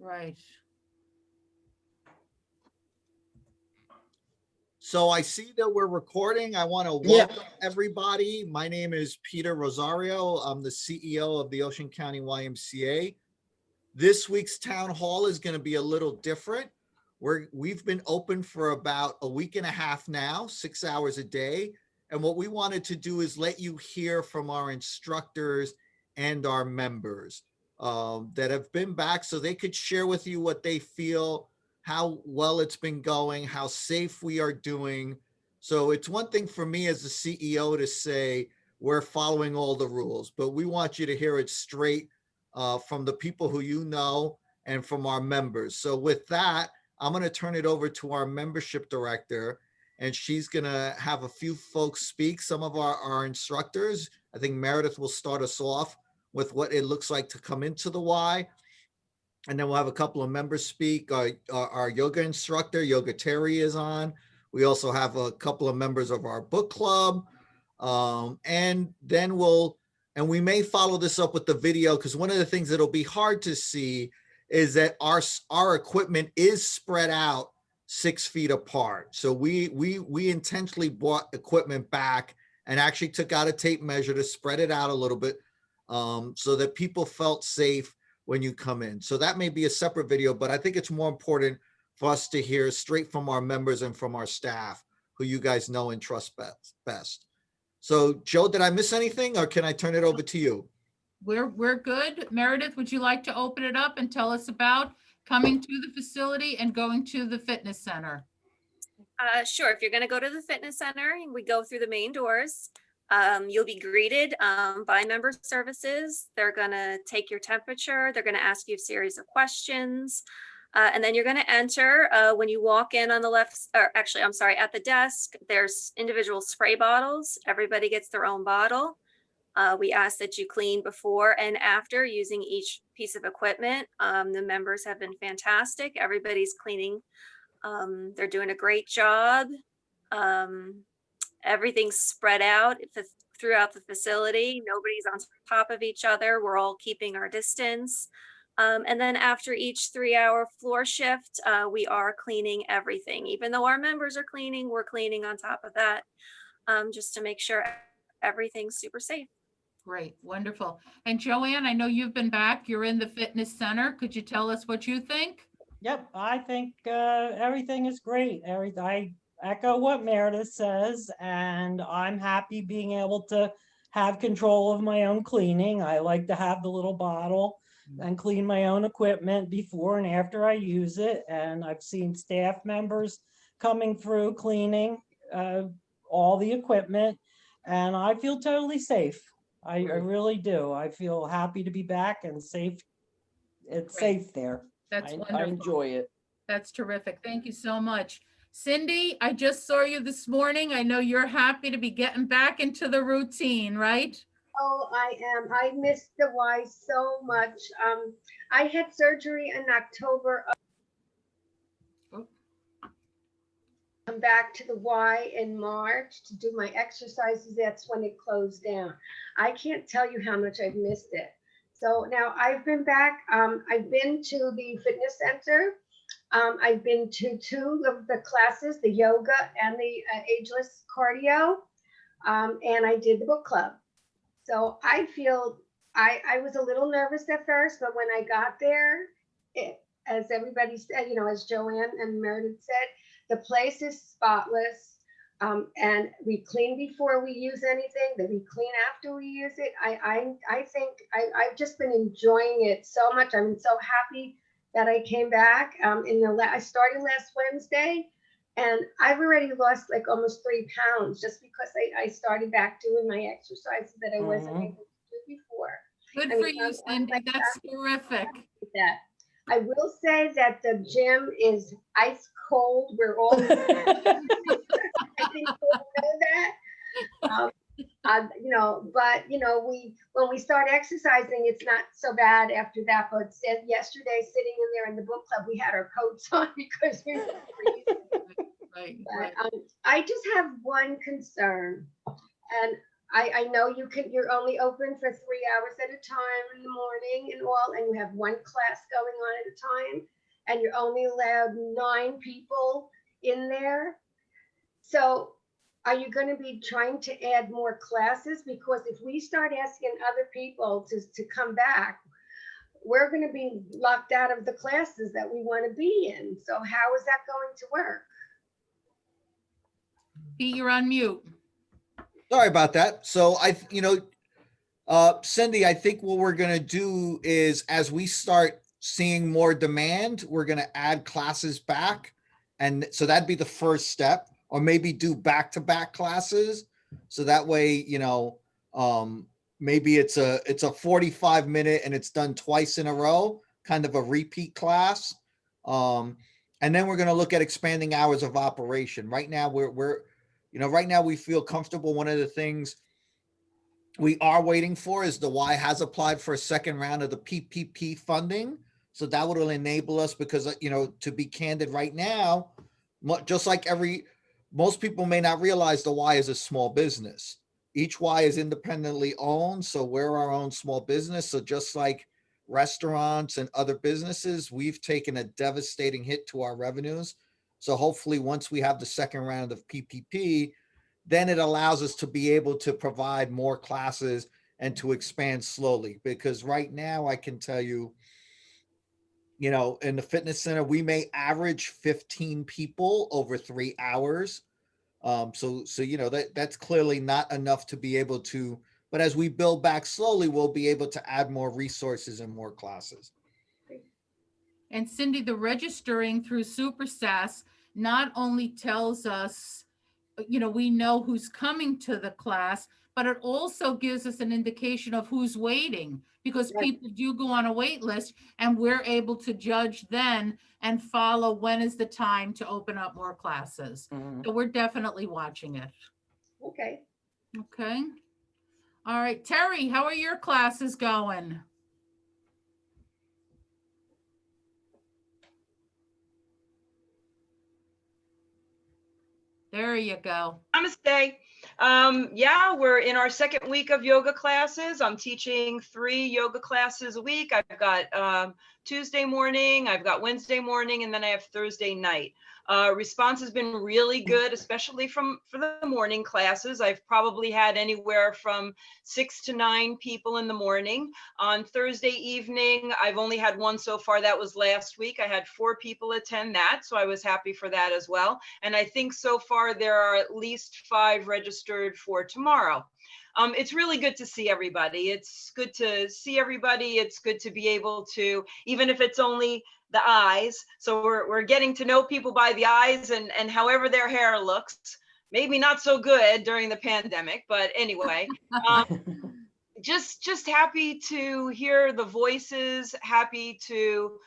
Right. So I see that we're recording. I want to Yeah. welcome everybody. My name is Peter Rosario. I'm the CEO of the Ocean County YMCA. This week's town hall is going to be a little different. We've been open for about a week and a half now, 6 hours a day. And what we wanted to do is let you hear from our instructors and our members that have been back so they could share with you what they feel, how well it's been going, how safe we are doing. So it's one thing for me as the CEO to say we're following all the rules, but we want you to hear it straight from the people who you know and from our members. So with that, I'm going to turn it over to our membership director, and she's going to have a few folks speak, some of our instructors. I think Meredith will start us off with what it looks like to come into the Y. And then we'll have a couple of members speak. Our yoga instructor, Yoga Terry, is on. We also have a couple of members of our book club. And then we may follow this up with the video, because one of the things that'll be hard to see is that our equipment is spread out 6 feet apart. So we intentionally brought equipment back and actually took out a tape measure to spread it out a little bit so that people felt safe when you come in. So that may be a separate video, but I think it's more important for us to hear straight from our members and from our staff, who you guys know and trust best. So Joe, did I miss anything, or can I turn it over to you? We're good. Meredith, would you like to open it up and tell us about coming to the facility and going to the fitness center? Sure. If you're going to go to the fitness center, we go through the main doors. You'll be greeted by member services. They're going to take your temperature. They're going to ask you a series of questions. And then you're going to enter when you walk in on the left, or actually, I'm sorry, at the desk, there's individual spray bottles. Everybody gets their own bottle. We ask that you clean before and after using each piece of equipment. The members have been fantastic. Everybody's cleaning. They're doing a great job. Everything's spread out throughout the facility. Nobody's on top of each other. We're all keeping our distance. And then after each 3-hour floor shift, we are cleaning everything. Even though our members are cleaning, we're cleaning on top of that, just to make sure everything's super safe. Great, wonderful. And Joanne, I know you've been back. You're in the fitness center. Could you tell us what you think? Yep, I think everything is great. I echo what Meredith says, and I'm happy being able to have control of my own cleaning. I like to have the little bottle and clean my own equipment before and after I use it. And I've seen staff members coming through cleaning all the equipment, and I feel totally safe. I really do. I feel happy to be back and safe. It's Great. safe there. That's I wonderful. enjoy it. That's terrific. Thank you so much. Cindy, I just saw you this morning. I know you're happy to be getting back into the routine, right? Oh, I am. I missed the Y so much. I had surgery in October. Come back to the Y in March to do my exercises. That's when it closed down. I can't tell you how much I've missed it. So now I've been back. I've been to the fitness center. I've been to 2 of the classes, the yoga and the ageless cardio. And I did the book club. So I feel I was a little nervous at first, but when I got there, as everybody said, as Joanne and Meredith said, the place is spotless. And we clean before we use anything, that we clean after we use it. I think I've just been enjoying it so much. I'm so happy that I came back. I started last Wednesday, and I've already lost like almost 3 pounds just because I started back doing my exercises that I wasn't able to do before. Good for you, Cindy. That's terrific. That. I will say that the gym is ice cold. We're all, I think people know that. But when we start exercising, it's not so bad after that. But yesterday, sitting in there in the book club, we had our coats on because we were freezing. Right. But, I just have one concern, and I know you're only open for 3 hours at a time in the morning and all, and you have one class going on at a time, and you're only allowed 9 people in there. So are you going to be trying to add more classes? Because if we start asking other people to come back, we're going to be locked out of the classes that we want to be in. So how is that going to work? Pete, you're on mute. Sorry about that. So Cindy, I think what we're going to do is as we start seeing more demand, we're going to add classes back. And so that'd be the first step, or maybe do back-to-back classes. So that way, maybe it's a 45-minute and it's done twice in a row, kind of a repeat class. And then we're going to look at expanding hours of operation. Right now, right now we feel comfortable. One of the things we are waiting for is the Y has applied for a second round of the PPP funding. So that will enable us because, to be candid right now, just like most people may not realize the Y is a small business. Each Y is independently owned. So we're our own small business. So just like restaurants and other businesses, we've taken a devastating hit to our revenues. So hopefully once we have the second round of PPP, then it allows us to be able to provide more classes and to expand slowly. Because right now I can tell you, in the fitness center, we may average 15 people over 3 hours. So that's clearly not enough to be able to, but as we build back slowly, we'll be able to add more resources and more classes. And Cindy, the registering through SuperSAS not only tells us, we know who's coming to the class, but it also gives us an indication of who's waiting, because Right. people do go on a wait list, and we're able to judge then and follow when is the time to open up more classes. So we're definitely watching it. Okay. Okay. All right, Terry, how are your classes going? There you go. Namaste. Yeah, we're in our second week of yoga classes. I'm teaching 3 yoga classes a week. I've got Tuesday morning, I've got Wednesday morning, and then I have Thursday night. Response has been really good, especially for the morning classes. I've probably had anywhere from 6 to 9 people in the morning. On Thursday evening, I've only had one so far. That was last week. I had 4 people attend that, so I was happy for that as well. And I think so far there are at least 5 registered for tomorrow. It's really good to see everybody. It's good to see everybody. It's good to be able to, even if it's only the eyes. So we're getting to know people by the eyes and however their hair looks. Maybe not so good during the pandemic, but anyway, just happy to hear the voices, happy to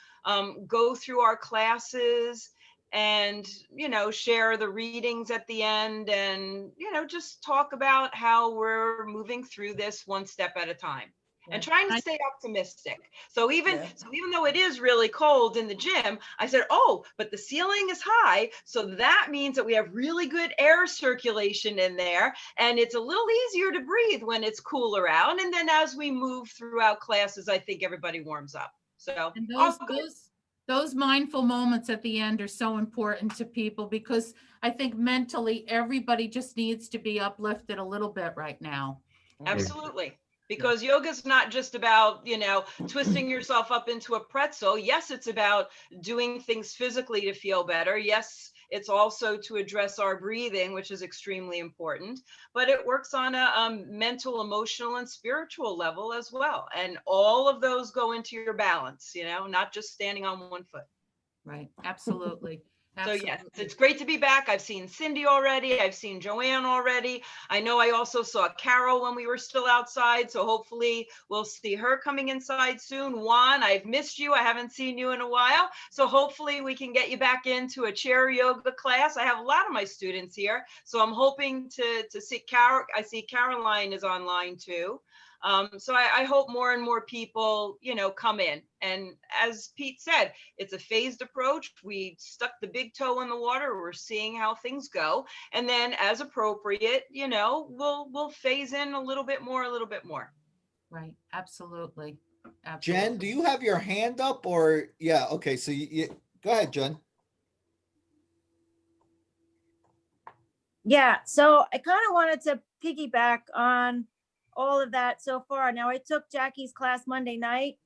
go through our classes and, share the readings at the end and, just talk about how we're moving through this one step at a time. And trying to stay optimistic. So even though it is really cold in the gym, I said, oh, but the ceiling is high. So that means that we have really good air circulation in there. And it's a little easier to breathe when it's cooler out. And then as we move throughout classes, I think everybody warms up. So and those mindful moments at the end are so important to people, because I think mentally everybody just needs to be uplifted a little bit right now. Absolutely. Because yoga is not just about, twisting yourself up into a pretzel. Yes, it's about doing things physically to feel better. Yes, it's also to address our breathing, which is extremely important. But it works on a mental, emotional, and spiritual level as well. And all of those go into your balance, not just standing on one foot. Right. Absolutely. So yes, it's great to be back. I've seen Cindy already. I've seen Joanne already. I know I also saw Carol when we were still outside. So hopefully we'll see her coming inside soon. Juan, I've missed you. I haven't seen you in a while. So hopefully we can get you back into a chair yoga class. I have a lot of my students here. So I'm hoping to see Carol. I see Caroline is online too. So I hope more and more people, come in. And as Pete said, it's a phased approach. We stuck the big toe in the water. We're seeing how things go. And then as appropriate, we'll phase in a little bit more, Right, absolutely. Jen, do Absolutely. you have your hand up or, yeah, okay, so go ahead, Jen. Yeah, so I kind of wanted to piggyback on all of that so far. Now, I took Jackie's class Monday night.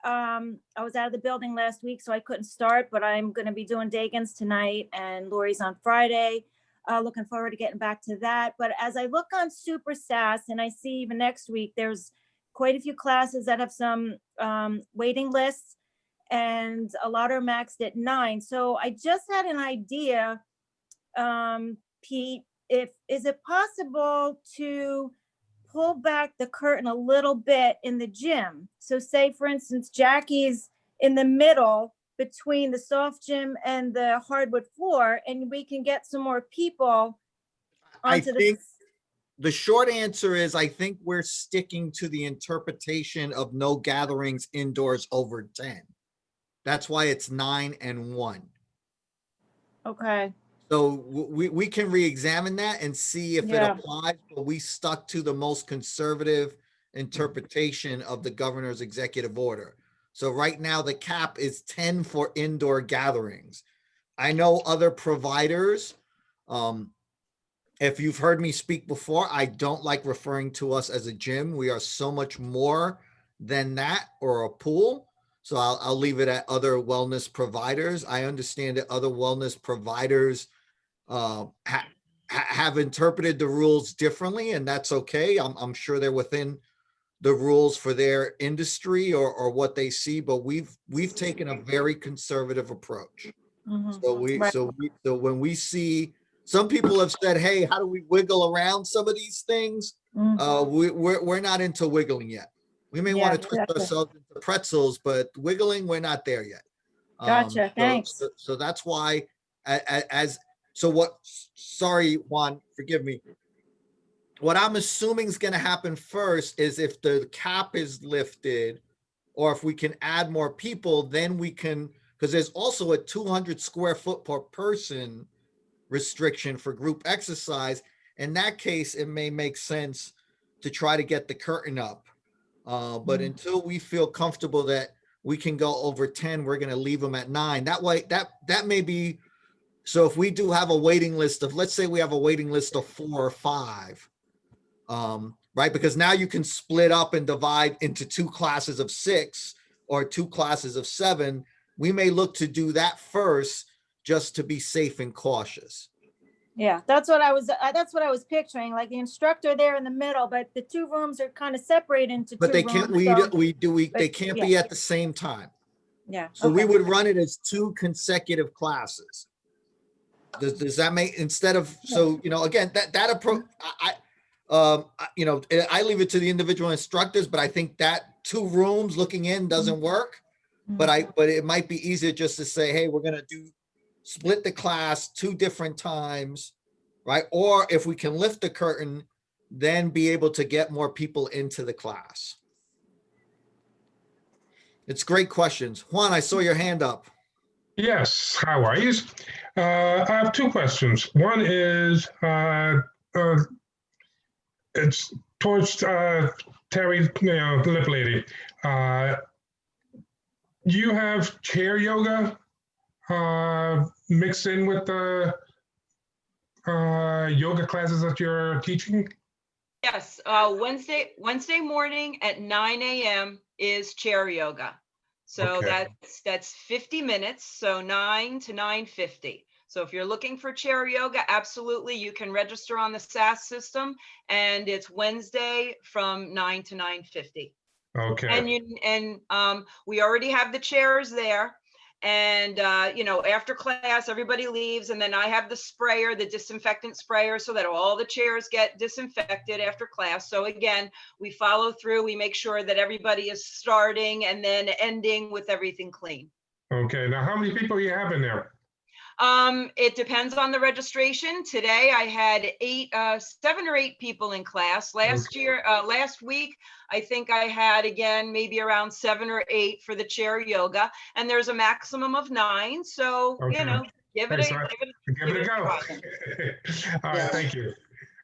I was out of the building last week, so I couldn't start, but I'm going to be doing Dagan's tonight and Lori's on Friday. Looking forward to getting back to that. But as I look on Super SAS and I see even next week, there's quite a few classes that have some waiting lists, and a lot are maxed at 9. So I just had an idea, Pete, is it possible to pull back the curtain a little bit in the gym? So say, for instance, Jackie's in the middle between the soft gym and the hardwood floor, and we can get some more people I onto think the short answer is I think we're sticking to the interpretation of no gatherings indoors over 10. That's why it's 9 and 1. Okay. So we can re-examine that and see if it Yeah. applies, but we stuck to the most conservative interpretation of the governor's executive order. So right now the cap is 10 for indoor gatherings. I know other providers, if you've heard me speak before, I don't like referring to us as a gym. We are so much more than that, or a pool. So I'll leave it at other wellness providers. I understand that other wellness providers have interpreted the rules differently, and that's okay. I'm sure they're within the rules for their industry or what they see, but we've taken a very conservative approach. Mhm. So so when we see, some people have said, hey, how do we wiggle around some of these things? We're not into wiggling yet. We may want to twist ourselves into pretzels, but wiggling, we're not there yet. Gotcha. Thanks. So that's why, sorry, Juan, forgive me. What I'm assuming is going to happen first is if the cap is lifted, or if we can add more people, then we can, because there's also a 200 square foot per person restriction for group exercise. In that case, it may make sense to try to get the curtain up. But until we feel comfortable that we can go over 10, we're going to leave them at 9. That way, that may be, so if we do have a waiting list of, let's say we have a waiting list of 4 or 5, right? Because now you can split up and divide into 2 classes of 6 or 2 classes of 7. We may look to do that first just to be safe and cautious. Yeah, that's what I was picturing, like the instructor there in the middle, but the 2 rooms are kind of separated into 2 But they rooms. can't, they can't be at the same time. Yeah. So we okay. would run it as 2 consecutive classes. Does that make, instead of, so, again, that approach, I leave it to the individual instructors, but I think that 2 rooms looking in doesn't work. But it might be easier just to say, hey, we're going to split the class 2 different times, right? Or if we can lift the curtain, then be able to get more people into the class. It's great questions. Juan, I saw your hand up. Yes, how are you? I have 2 questions. One is, it's towards Terry, the lip lady. You have chair yoga mixed in with the yoga classes that you're teaching? Yes, Wednesday morning at 9 a.m. is chair yoga. So Okay. that's 50 minutes, so 9 to 9:50. So if you're looking for chair yoga, absolutely, you can register on the SAS system, and it's Wednesday from 9 to 9:50. Okay. And we already have the chairs there. And, after class, everybody leaves, and then I have the sprayer, the disinfectant sprayer, so that all the chairs get disinfected after class. So again, we follow through, we make sure that everybody is starting and then ending with everything clean. Okay. Now, how many people you have in there? It depends on the registration. Today I had 7 or 8 people in class. Last week, I think I had again, maybe around 7 or 8 for the chair yoga, and there's a maximum of 9. So, Okay. you know, give it Thanks, a, Doc. Give it a go. All right, thank you.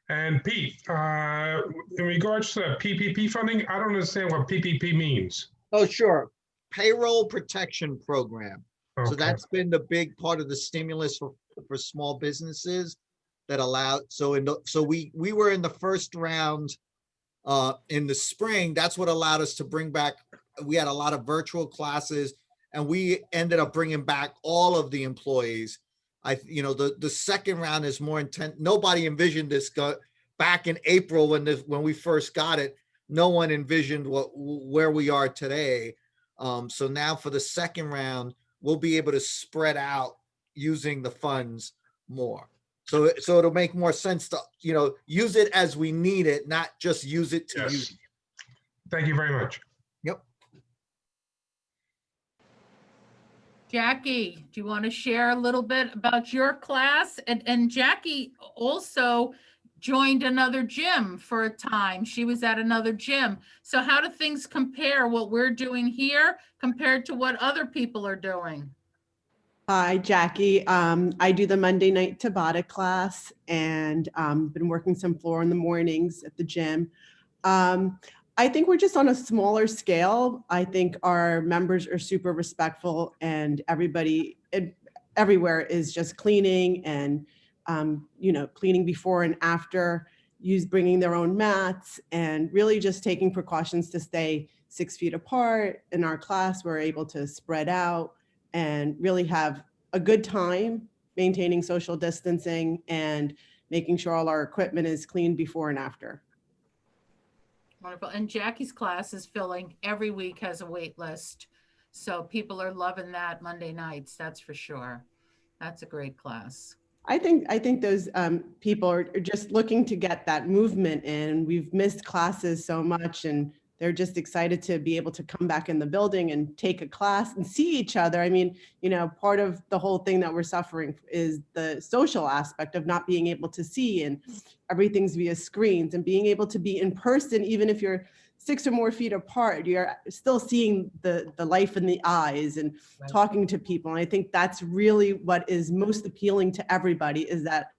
And Pete, in regards to PPP funding, I don't understand what PPP means. Oh, sure. Payroll Protection Program. So Okay. that's been the big part of the stimulus for small businesses that allowed, so we were in the first round in the spring. That's what allowed us to bring back, we had a lot of virtual classes and we ended up bringing back all of the employees. The second round is more intense. Nobody envisioned this back in April when we first got it. No one envisioned where we are today. So now for the second round, we'll be able to spread out using the funds more. So it'll make more sense to, use it as we need it, not just use it to use it. Thank you very much. Yep. Jackie, do you want to share a little bit about your class? And Jackie also joined another gym for a time. She was at another gym. So how do things compare what we're doing here compared to what other people are doing? Hi, Jackie. I do the Monday night Tabata class and been working some floor in the mornings at the gym. I think we're just on a smaller scale. I think our members are super respectful and everybody everywhere is just cleaning and, cleaning before and after, bringing their own mats and really just taking precautions to stay 6 feet apart. In our class, we're able to spread out and really have a good time maintaining social distancing and making sure all our equipment is cleaned before and after. Wonderful. And Jackie's class is filling every week, has a wait list. So people are loving that Monday nights, that's for sure. That's a great class. I think those people are just looking to get that movement in. We've missed classes so much and they're just excited to be able to come back in the building and take a class and see each other. I mean, part of the whole thing that we're suffering is the social aspect of not being able to see and everything's via screens, and being able to be in person, even if you're 6 or more feet apart, you're still seeing the life in the eyes and talking to people. And I think that's really what is most appealing to everybody, is that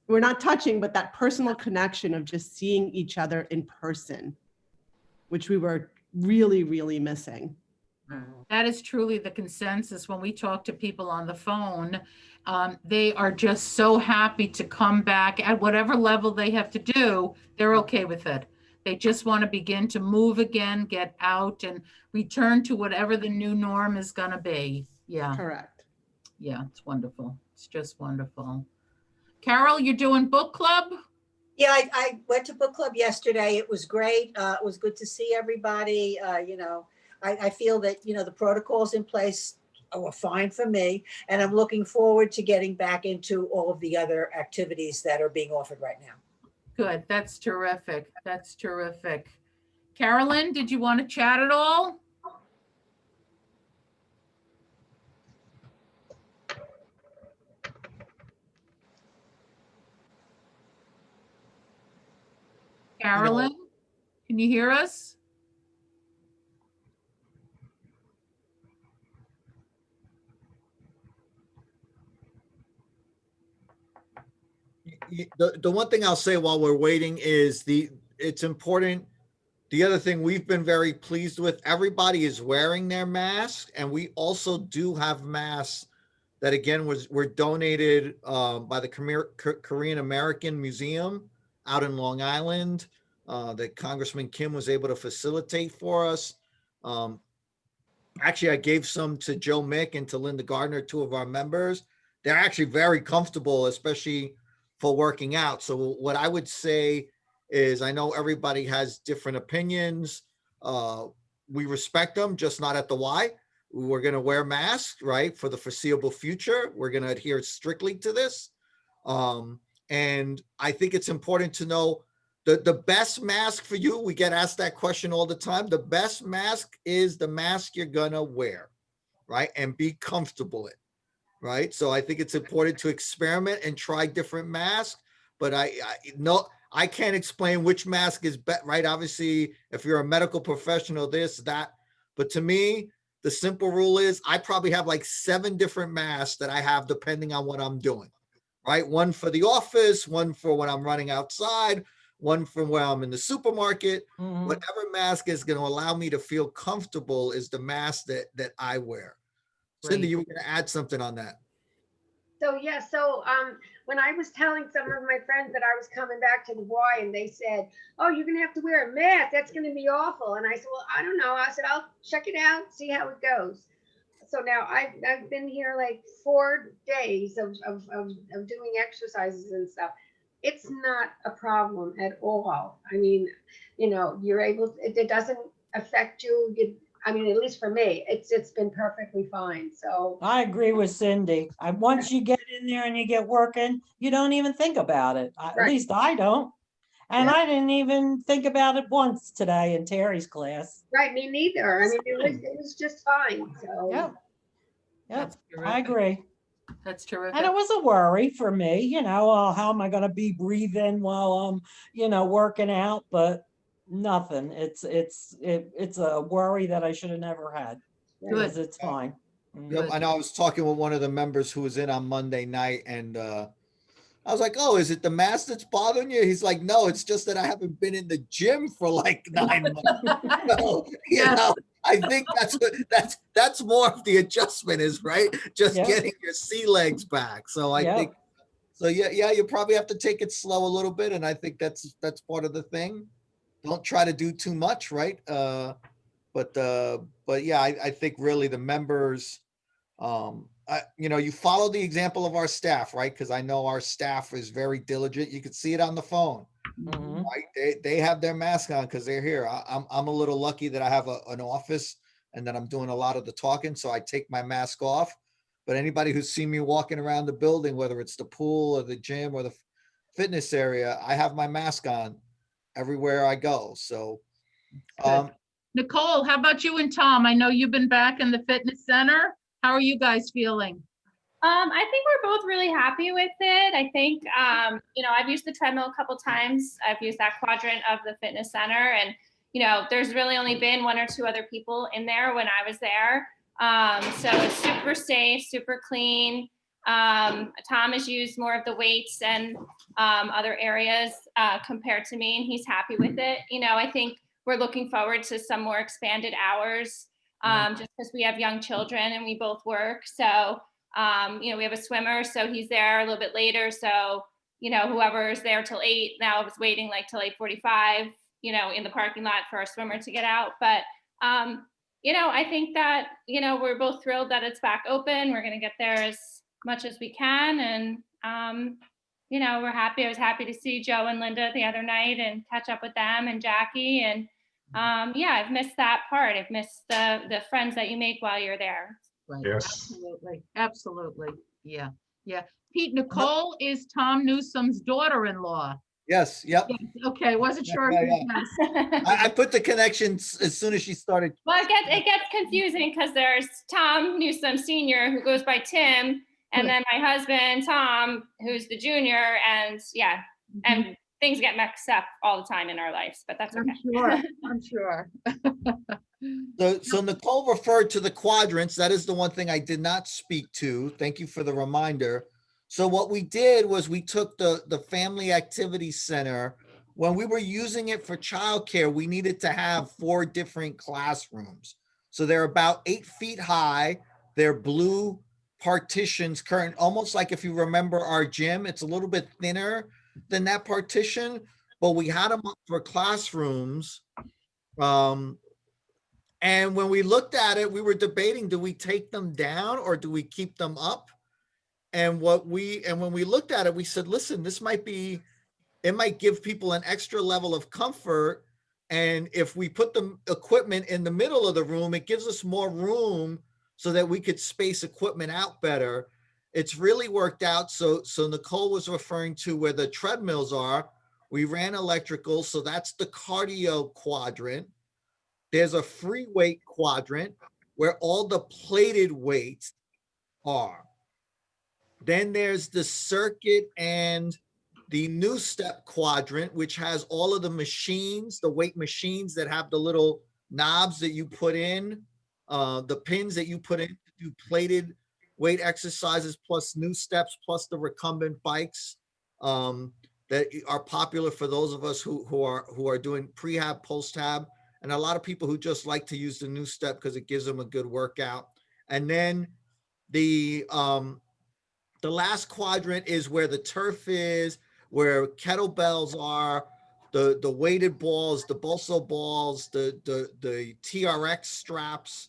we're not touching, but that personal connection of just seeing each other in person, which we were really, really missing. That is truly the consensus when we talk to people on the phone. They are just so happy to come back at whatever level they have to do. They're okay with it. They just want to begin to move again, get out and return to whatever the new norm is going to be. Yeah. Correct. Yeah, it's wonderful. It's just wonderful. Carol, you're doing book club? Yeah, I went to book club yesterday. It was great. It was good to see everybody. I feel that, the protocols in place were fine for me. And I'm looking forward to getting back into all of the other activities that are being offered right now. Good. That's terrific. That's terrific. Carolyn, did you want to chat at all? Carolyn, can you hear us? The one thing I'll say while we're waiting is it's important. The other thing we've been very pleased with, everybody is wearing their mask, and we also do have masks that again were donated by the Korean American Museum out in Long Island that Congressman Kim was able to facilitate for us. Actually, I gave some to Joe Mick and to Linda Gardner, 2 of our members. They're actually very comfortable, especially for working out. So what I would say is, I know everybody has different opinions. We respect them, just not at the Y. We're going to wear masks, right, for the foreseeable future. We're going to adhere strictly to this. And I think it's important to know the best mask for you. We get asked that question all the time. The best mask is the mask you're going to wear, right, and be comfortable in. right? So I think it's important to experiment and try different masks, but I can't explain which mask is better, right? Obviously, if you're a medical professional, this, that, but to me, the simple rule is I probably have like 7 different masks that I have depending on what I'm doing, right? One for the office, one for when I'm running outside, one for when I'm in the supermarket. Mhm. Whatever mask is going to allow me to feel comfortable is the mask that I wear. Cindy, Great. you were going to add something on that. So yeah, so when I was telling some of my friends that I was coming back to the Y, and they said, "Oh, you're gonna have to wear a mask. That's gonna be awful." And I said, "Well, I don't know." I said, "I'll check it out, see how it goes." So now I've been here like 4 days of doing exercises and stuff. It's not a problem at all. I mean, you're able. It doesn't affect you. I mean, at least for me, it's been perfectly fine. So I agree with Cindy. Once you get in there and you get working, you don't even think about it. At Right. least I don't. And Yeah. I didn't even think about it once today in Terry's class. right, me neither. I mean, it was just fine. So Yep. Yep, That's I terrific. agree. That's And terrific. it was a worry for me, how am I going to be breathing while I'm, working out? But nothing. It's a worry that I should have never had because Good. it's fine. Yep, I know I was talking with one of the members who was in on Monday night, and I was like, "Oh, is it the mask that's bothering you?" He's like, "No, it's just that I haven't been in the gym for like 9 months." So, Yes. I think that's more of the adjustment is, right? Just Yep. getting your sea legs back. So I Yep. think, so yeah, you probably have to take it slow a little bit, and I think that's part of the thing. Don't try to do too much, right? But yeah, I think really the members, you follow the example of our staff, right? Because I know our staff is very diligent. You can see it on the phone, Mhm. right? They have their mask on because they're here. I'm a little lucky that I have an office and that I'm doing a lot of the talking, so I take my mask off. But anybody who's seen me walking around the building, whether it's the pool or the gym or the fitness area, I have my mask on everywhere I go. So, Good. Nicole, how about you and Tom? I know you've been back in the fitness center. How are you guys feeling? I think we're both really happy with it. I think, I've used the treadmill a couple times. I've used that quadrant of the fitness center, and there's really only been 1 or 2 other people in there when I was there. So it's super safe, super clean. Tom has used more of the weights and other areas compared to me, and he's happy with it. I think we're looking forward to some more expanded hours, just because we have young children and we both work. So we have a swimmer, so he's there a little bit later. So, whoever's there till 8 now is waiting like till 8:45, in the parking lot for our swimmer to get out. But, I think that, we're both thrilled that it's back open. We're going to get there as much as we can. And, we're happy. I was happy to see Joe and Linda the other night and catch up with them and Jackie. And I've missed that part. I've missed the friends that you make while you're there. Right. Yes. Absolutely. Absolutely. Yeah. Yeah. Pete, Nicole is Tom Newsom's daughter-in-law. yes, yep. Yes, okay, wasn't sure. Yeah, Yes. I put the connections as soon as she started. Well, it gets confusing because there's Tom Newsom Senior, who goes by Tim, and then my husband Tom, who's the junior, and and things get mixed up all the time in our lives, but that's okay. I'm sure. So Nicole referred to the quadrants. That is the one thing I did not speak to. Thank you for the reminder. So what we did was we took the Family Activity Center. When we were using it for childcare, we needed to have 4 different classrooms. So they're about 8 feet high. They're blue partitions, current, almost like if you remember our gym, it's a little bit thinner than that partition, but we had them up for classrooms. And when we looked at it, we were debating, do we take them down or do we keep them up? And when we looked at it, we said, listen, it might give people an extra level of comfort. And if we put the equipment in the middle of the room, it gives us more room so that we could space equipment out better. It's really worked out. So Nicole was referring to where the treadmills are. We ran electrical. So that's the cardio quadrant. There's a free weight quadrant where all the plated weights are. Then there's the circuit and the new step quadrant, which has all of the machines, the weight machines that have the little knobs that you put in, the pins that you put in to do plated weight exercises, plus new steps, plus the recumbent bikes that are popular for those of us who are doing prehab, post-hab, and a lot of people who just like to use the new step because it gives them a good workout. And then the last quadrant is where the turf is, where kettlebells are, the weighted balls, the Bolso balls, the TRX straps,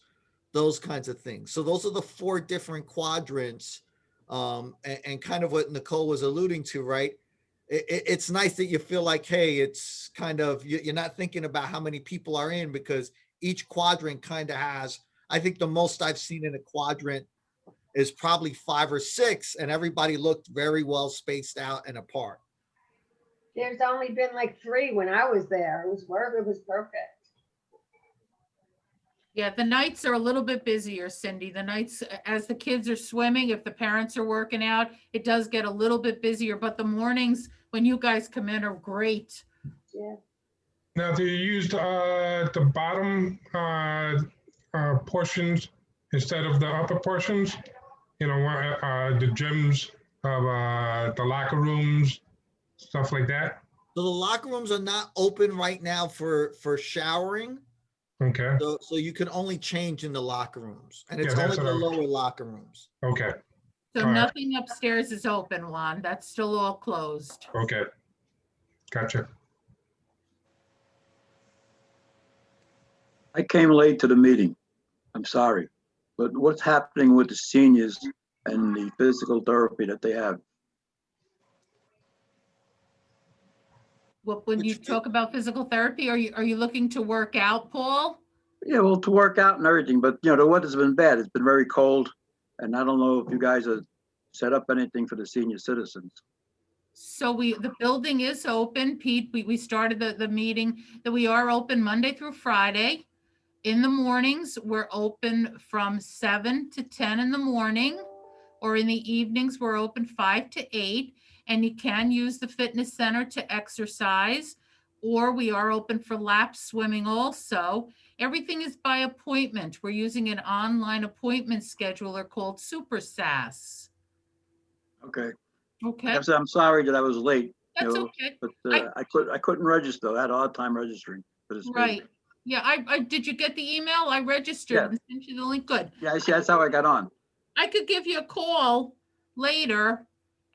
those kinds of things. So those are the 4 different quadrants, and kind of what Nicole was alluding to, right? It's nice that you feel like, hey, it's kind of, you're not thinking about how many people are in, because each quadrant kind of has, I think the most I've seen in a quadrant is probably 5 or 6, and everybody looked very well spaced out and apart. There's only been like 3 when I was there. It was perfect. Yeah, the nights are a little bit busier, Cindy. The nights, as the kids are swimming, if the parents are working out, it does get a little bit busier, but the mornings when you guys come in are great. Yeah. Now, do you use the bottom portions instead of the upper portions? You know, the gyms, the locker rooms, stuff like that? So the locker rooms are not open right now for showering. Okay, So you can only change in the locker rooms, and it's Yeah, only that's the what lower locker rooms. okay, So All right. nothing upstairs is open, Juan. That's still all closed. okay. Gotcha. I came late to the meeting. I'm sorry. But what's happening with the seniors and the physical therapy that they have? When you talk about physical therapy, are you looking to work out, Paul? Yeah, well, to work out and everything, but you know, the weather's been bad. It's been very cold. And I don't know if you guys have set up anything for the senior citizens. So the building is open, Pete. We started the meeting that we are open Monday through Friday. In the mornings, we're open from 7 to 10 in the morning, or in the evenings, we're open 5 to 8. And you can use the fitness center to exercise, or we are open for lap swimming also. Everything is by appointment. We're using an online appointment scheduler called Super SAS. Okay. Okay, Like I said, I'm sorry that I was late, that's you know, okay. but I couldn't register. I had a hard time registering for this meeting. Right. Yeah, I did you get the email? I registered Yeah. and sent you the link. Good. Yeah, I see. That's how I got on. I could give you a call later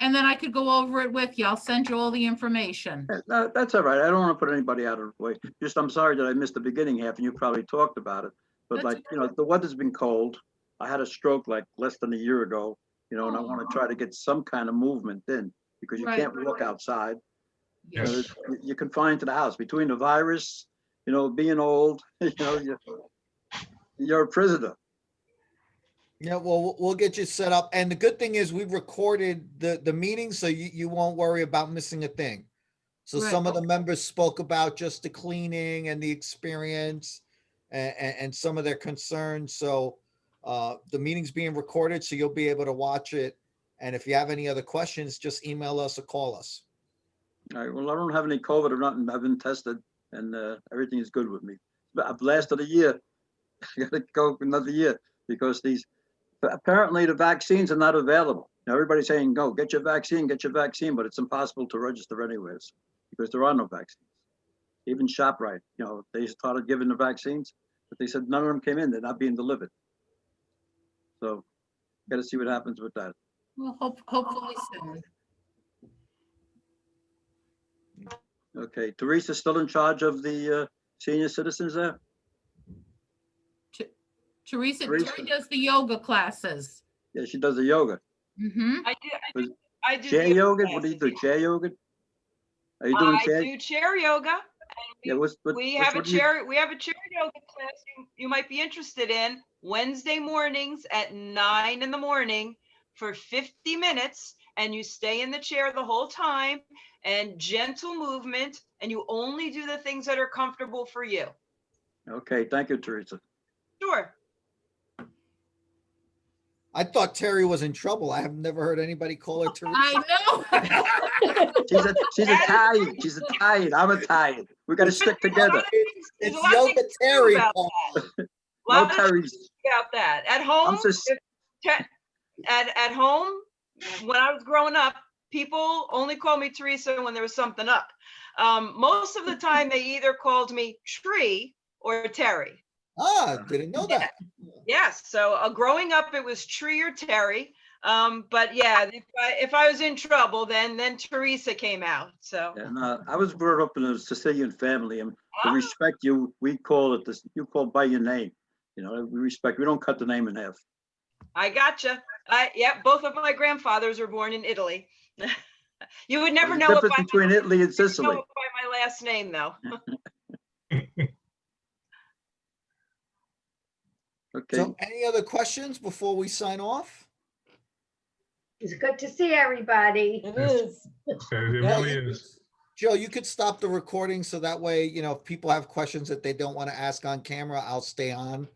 and then I could go over it with you. I'll send you all the information. That's all right. I don't want to put anybody out of the way. Just, I'm sorry that I missed the beginning half and you probably talked about it. But That's like, you know, the weather's been cold. I had a stroke like less than a year ago, you know, and I want to try to get some kind of movement in because you Right. can't walk outside. You know, Yes. you're confined to the house between the virus, you know, being old, you know, you're a prisoner. Yeah, well, we'll get you set up. And the good thing is we recorded the meeting, so you won't worry about missing a thing. So Right. some of the members spoke about just the cleaning and the experience and some of their concerns. So the meeting's being recorded, so you'll be able to watch it. And if you have any other questions, just email us or call us. All right, well, I don't have any COVID or nothing. I've been tested and everything is good with me. But I've lasted a year. I gotta go for another year because apparently the vaccines are not available. Now, everybody's saying, go get your vaccine, but it's impossible to register anyways because there are no vaccines. Even ShopRite, you know, they started giving the vaccines, but they said none of them came in. They're not being delivered. So got to see what happens with that. Well, hopefully soon. Okay, Teresa's still in charge of the senior citizens there? Teresa Teresa. does the yoga classes. Yeah, she does the yoga. Mm-hmm. I do Chair the yoga? What do you do, chair yoga? Are you doing I chair? do chair yoga. Yeah, We have a chair yoga class you might be interested in Wednesday mornings at 9 in the morning for 50 minutes, and you stay in the chair the whole time and gentle movement, and you only do the things that are comfortable for you. Okay, thank you, Teresa. Sure. I thought Terry was in trouble. I have never heard anybody call her Teresa. I know. She's Italian. She's Italian. I'm Italian. We got to stick together. There's It's a lot of Yoga things to do Terry. about Paul. that. A No lot of things Terry's. about that. At home, just- at home, when I was growing up, people only called me Teresa when there was something up. Most of the time, they either called me Tree or Terry. Ah, didn't know that. Yes, so growing up, it was Tree or Terry. But yeah, if I was in trouble, then Teresa came out. So And I was brought up in a Sicilian family, and to Ah. respect you, we call it this. You call by your name. You know, we respect. We don't cut the name in half. I gotcha. Yeah, both of my grandfathers were born in Italy. You would never There's a know if difference between Italy and know Sicily. it by my last name, though. Okay. So any other questions before we sign off? It's good to see everybody. It is. It really is. Joe, you could stop the recording so that way, if people have questions that they don't want to ask on camera, I'll stay on